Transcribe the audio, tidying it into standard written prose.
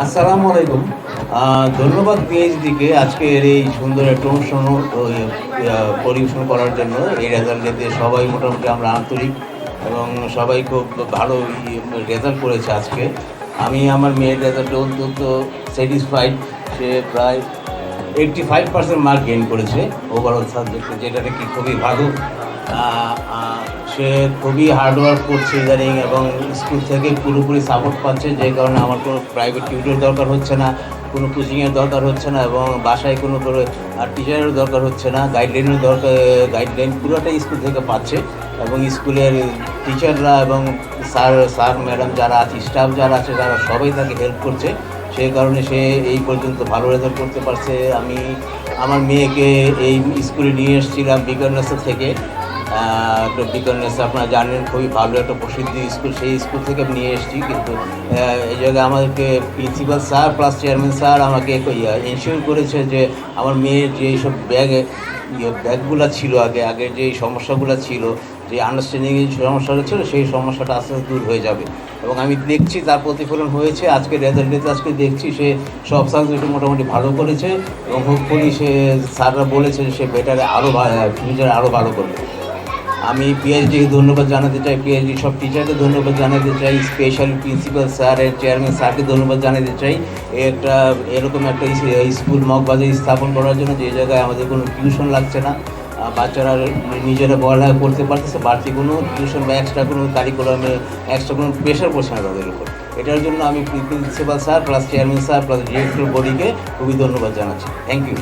আসসালামু আলাইকুম। ধন্যবাদ পিএইচডিকে আজকের এই সুন্দর একটা অনুষ্ঠান পরিবেশন করার জন্য। এই রেজাল্ট দিয়ে সবাই মোটামুটি আমরা আন্তরিক এবং সবাই খুব ভালো রেজাল্ট করেছে আজকে। আমি আমার মেয়ের রেজাল্টে অত্যন্ত স্যাটিসফাইড। সে প্রায় 85% মার্ক গেইন করেছে ওভারঅল সাবজেক্টে, যেটা নাকি খুবই ভালো। সে খুবই হার্ডওয়ার্ক করছে ইদানিং এবং স্কুল থেকে পুরোপুরি সাপোর্ট পাচ্ছে, যে কারণে আমার কোনো প্রাইভেট টিউটর দরকার হচ্ছে না, কোনো কোচিংয়ের দরকার হচ্ছে না এবং বাসায় কোনো টিচারের দরকার হচ্ছে না। গাইডলাইন পুরোটাই স্কুল থেকে পাচ্ছে এবং স্কুলের টিচাররা এবং স্যার ম্যাডাম যারা আছে, স্টাফ যারা আছে, তারা সবাই তাকে হেল্প করছে। সেই কারণে সে এই পর্যন্ত ভালো রেজাল্ট করতে পারছে। আমি আমার মেয়েকে এই স্কুলে নিয়ে এসেছিলাম বিকারনেসা থেকে। তো বিকারনেসা আপনারা জানেন খুবই ভালো একটা প্রসিদ্ধ স্কুল, সেই স্কুল থেকে নিয়ে এসেছি। কিন্তু এই জায়গায় আমাদেরকে principal sir plus chairman sir আমাকে ইনশিওর করেছে যে আমার মেয়ের যে এইসব ব্যাগগুলো ছিল, আগে যে সমস্যাগুলো ছিল, যে আন্ডারস্ট্যান্ডিংয়ের সমস্যাটা ছিল, সেই সমস্যাটা আস্তে আস্তে দূর হয়ে যাবে এবং আমি দেখছি তার প্রতিফলন হয়েছে। আজকে রেজাল্টে আজকে দেখছি সে সব সাবজেক্টে মোটামুটি ভালো করেছে এবং হোপফুলি সে স্যাররা বলেছে সে বেটারে আরও ফিউচারে আরও ভালো করবে। আমি পিএইচডিকে ধন্যবাদ জানাতে চাই, পিএইচডি সব টিচারকে ধন্যবাদ জানাতে চাই, স্পেশাল প্রিন্সিপাল স্যার এর চেয়ারম্যান স্যারকে ধন্যবাদ জানাতে চাই এরকম একটা স্কুল মগবাজার স্থাপন করার জন্য, যে জায়গায় আমাদের কোনো টিউশন লাগছে না, বাচ্চারা নিজেরা পড়ালেখা করতে পারতেছে, বাড়তি কোনো টিউশন বা এক্সট্রা কোনো কারিকুলামে এক্সট্রা কোনো প্রেশার পড়ছে না তাদের উপর। এটার জন্য আমি principal sir plus chairman sir plus director বডিকে খুবই ধন্যবাদ জানাচ্ছি। Thank you.